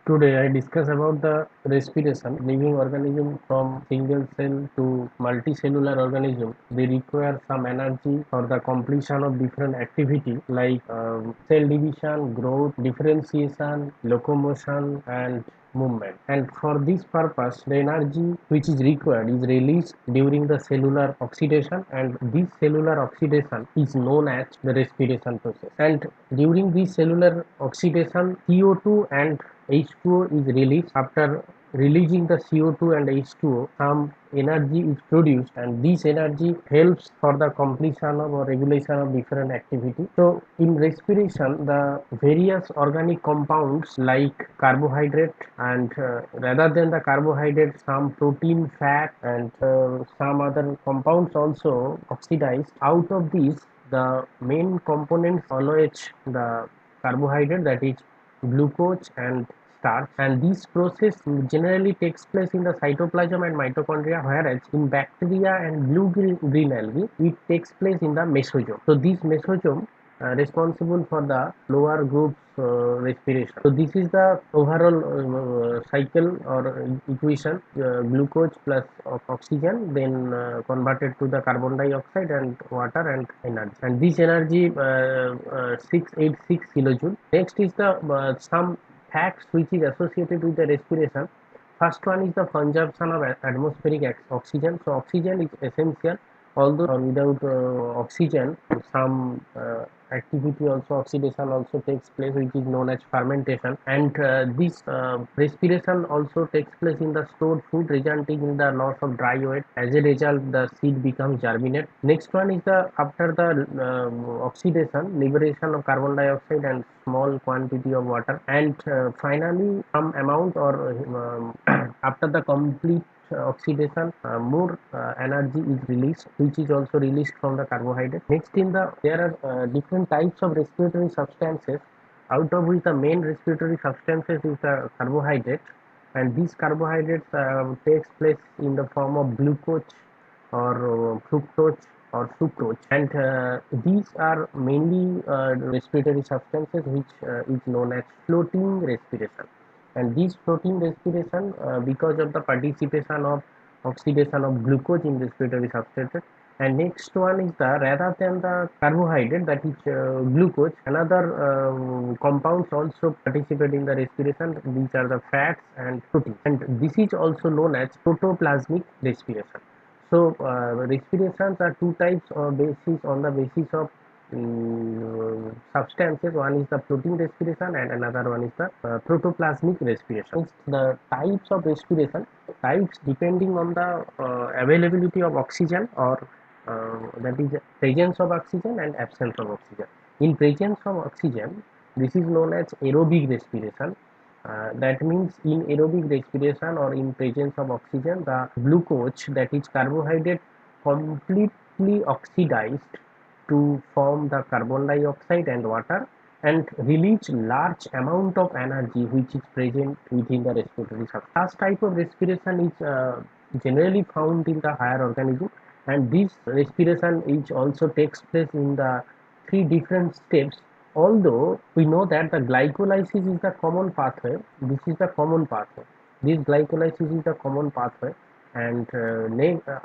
Today I discuss about the respiration. Living organism from single cell to multicellular organism, they require some energy for the completion of different activity like cell division, growth, differentiation, locomotion, and movement. And for this purpose, the energy which is required is released during the cellular oxidation, and this cellular oxidation is known as the respiration process. And during this cellular oxidation, CO2 and H2O is released. After releasing the CO2 and H2O, some energy is produced, and this energy helps for the completion of or regulation of different activity. So in respiration, the various organic compounds like carbohydrate and rather than the carbohydrate, some protein, fat, and some other compounds also oxidized. Out of these, the main components always the carbohydrate, that is glucose and starch, and this process generally takes place in the cytoplasm and mitochondria, whereas in bacteria and blue-green algae it takes place in the mesosome. So this mesosome responsible for the lower groups respiration. So this is the overall cycle or equation: glucose plus of oxygen, then converted to the carbon dioxide and water and energy. And this energy 686 kilojoule. Next is the some facts which is associated with the respiration. First one is the consumption of atmospheric oxygen. So oxygen is essential. Although without oxygen, some activity also oxidation also takes place, which is known as fermentation. And this respiration also takes place in the stored food, resulting in the loss of dry weight. As a result, the seed becomes germinate. Next one is the after the oxidation, liberation of carbon dioxide and small quantity of water, and finally some amount or after the complete oxidation, more energy is released, which is also released from the carbohydrate. Next, there are different types of respiratory substances, out of which the main respiratory substances is the carbohydrate, and these carbohydrates takes place in the form of glucose or fructose or sucrose, and these are mainly respiratory substances which is known as floating respiration. And this floating respiration, because of the participation of oxidation of glucose in respiratory substrates. And next one is the rather than the carbohydrate, that is glucose, another compounds also participate in the respiration. These are the fats and protein, and this is also known as protoplasmic respiration. So respirations are two types or basis on the basis of substances. One is the protein respiration and another one is the protoplasmic respiration. The types of respiration, types depending on the availability of oxygen or that is presence of oxygen and absence of oxygen. In presence of oxygen, this is known as aerobic respiration. That means in aerobic respiration or in presence of oxygen, the glucose, that is carbohydrate, completely oxidized to form the carbon dioxide and water and release large amount of energy which is present within the respiratory substance. First type of respiration is generally found in the higher organism, and this respiration is also takes place in the three different steps. Although we know that the glycolysis is the common pathway, this is the common pathway. This glycolysis is the common pathway, and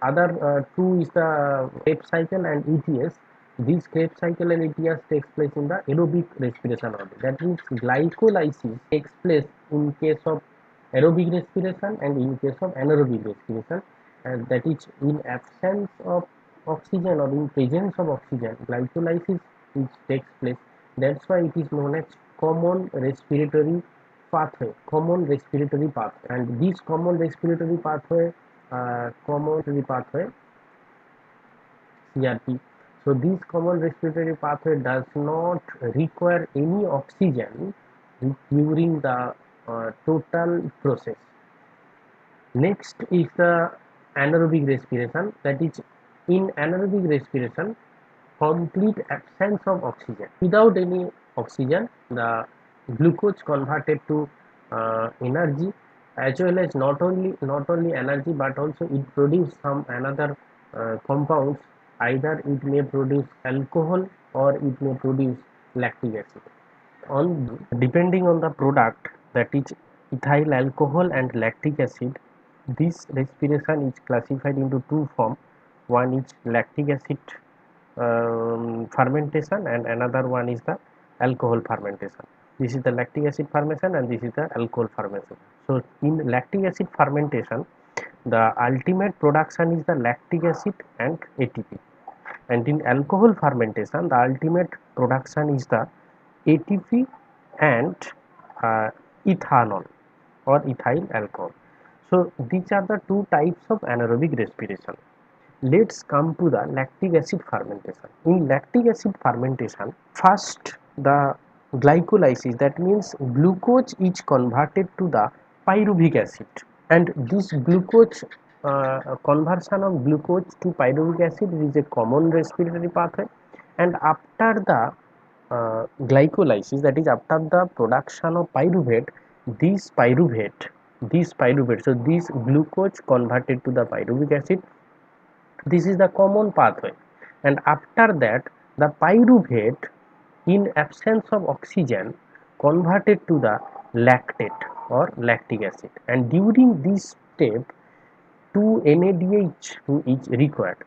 other two is the Krebs cycle and ETS. This Krebs cycle and ETS takes place in the aerobic respiration only. That means glycolysis takes place in case of aerobic respiration and in case of anaerobic respiration, and that is in absence of oxygen or in presence of oxygen, glycolysis which takes place. That's why it is known as common respiratory pathway. And this common respiratory pathway, CRP. So this common respiratory pathway does not require any oxygen during the total process. Next is the anaerobic respiration. That is, in anaerobic respiration, complete absence of oxygen. Without any oxygen, the glucose converted to energy, as well as not only energy but also it produce some another compounds. Either it may produce alcohol or it may produce lactic acid. On depending on the product, that is ethyl alcohol and lactic acid. This respiration is classified into two forms. One is lactic acid fermentation, and another one is the alcohol fermentation. This is the lactic acid fermentation and this is the alcohol fermentation. So in lactic acid fermentation, the ultimate production is the lactic acid and ATP, and in alcohol fermentation the ultimate production is the ATP and uh, ethanol or ethyl alcohol. So these are the two types of anaerobic respiration. Let's come to the lactic acid fermentation. In lactic acid fermentation, first the glycolysis, that means glucose is converted to the pyruvic acid, and this glucose conversion of glucose to pyruvic acid is a common respiratory pathway, and after the glycolysis, that is after the production of pyruvate, this pyruvate, so this glucose converted to the pyruvic acid, this is the common pathway, and after that the pyruvate in absence of oxygen converted to the lactate or lactic acid, and during this step 2 NADH2 is required.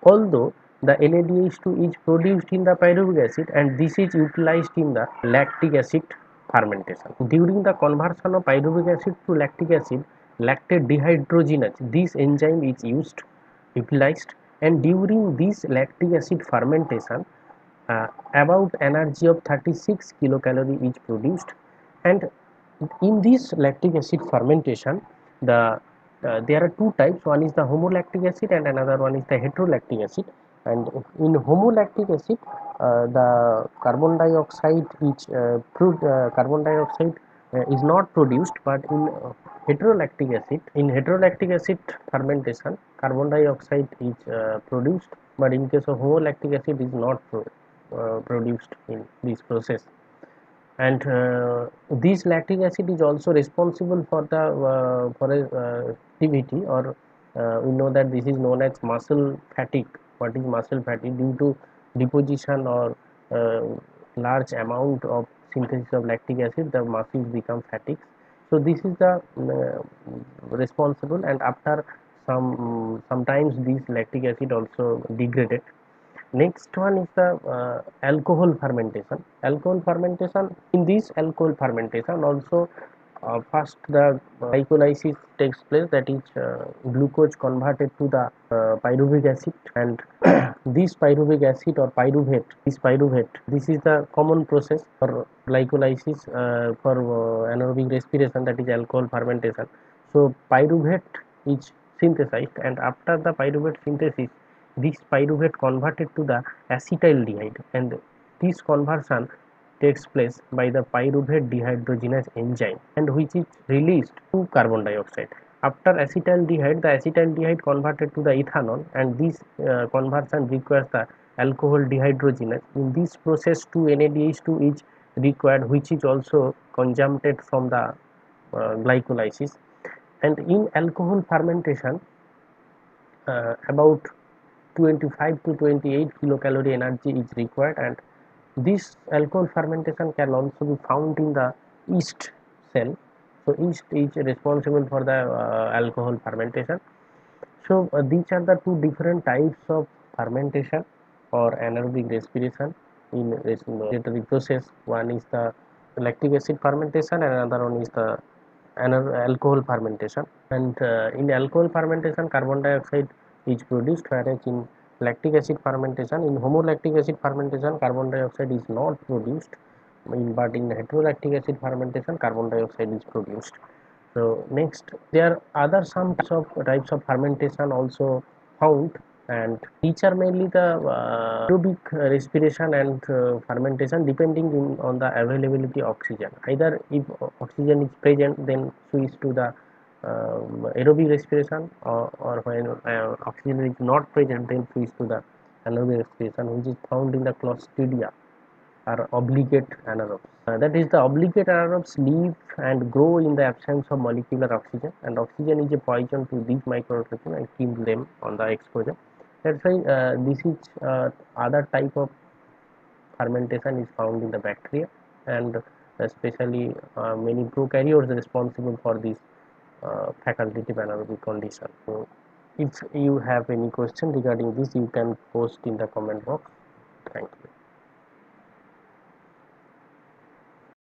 Although the NADH2 is produced in the pyruvic acid and this is utilized in the lactic acid fermentation. During the conversion of pyruvic acid to lactic acid, lactate dehydrogenase, this enzyme is utilized, and during this lactic acid fermentation, about energy of 36 kilocalorie is produced, and in this lactic acid fermentation there are two types. One is the homolactic acid and another one is the heterolactic acid, and in homolactic acid the carbon dioxide is not produced, but in heterolactic acid fermentation carbon dioxide is produced, but in case of homolactic acid is not produced in this process. And this lactic acid is also responsible for the activity, or we know that this is known as muscle fatigue. What is muscle fatigue? Due to deposition or uh, large amount of synthesis of lactic acid, the muscles become fatigued. So this is the responsible, and after sometimes this lactic acid also degraded. Next one is the alcohol fermentation. Alcohol fermentation. In this alcohol fermentation, also first the glycolysis takes place. That is glucose converted to the pyruvic acid, and this pyruvic acid or pyruvate. This is the common process for glycolysis for anaerobic respiration. That is alcohol fermentation. So pyruvate is synthesized, and after the pyruvate synthesis, this pyruvate converted to the acetaldehyde, and this conversion takes place by the pyruvate dehydrogenase enzyme, and which is released to carbon dioxide. After acetaldehyde, the acetaldehyde converted to the ethanol, and this conversion requires the alcohol dehydrogenase. In this process 2 NADH2 is required, which is also conjugated from the glycolysis. And in alcohol fermentation, about 25 to 28 kilocalorie energy is required, and this alcohol fermentation can also be found in the yeast cell. So yeast is responsible for the alcohol fermentation. So these are the two different types of fermentation or anaerobic respiration in respiratory process. One is the lactic acid fermentation and another one is the alcohol fermentation. And in alcohol fermentation carbon dioxide is produced, whereas in lactic acid fermentation, in homolactic acid fermentation carbon dioxide is not produced, but in heterolactic acid fermentation carbon dioxide is produced. So next, there are other some types of fermentation also found, and each are mainly the aerobic respiration and fermentation depending on the availability of oxygen. Either if oxygen is present, then switch to the aerobic respiration, or when oxygen is not present, then switch to the anaerobic respiration, which is found in the Clostridia are obligate anaerobes. That is, the obligate anaerobes live and grow in the absence of molecular oxygen, and oxygen is a poison to these microorganisms and kill them on the exposure. That's why this is other type of fermentation is found in the bacteria, and especially many prokaryotes responsible for this facultative anaerobic condition. So if you have any question regarding this, you can post in the comment box. Thank you.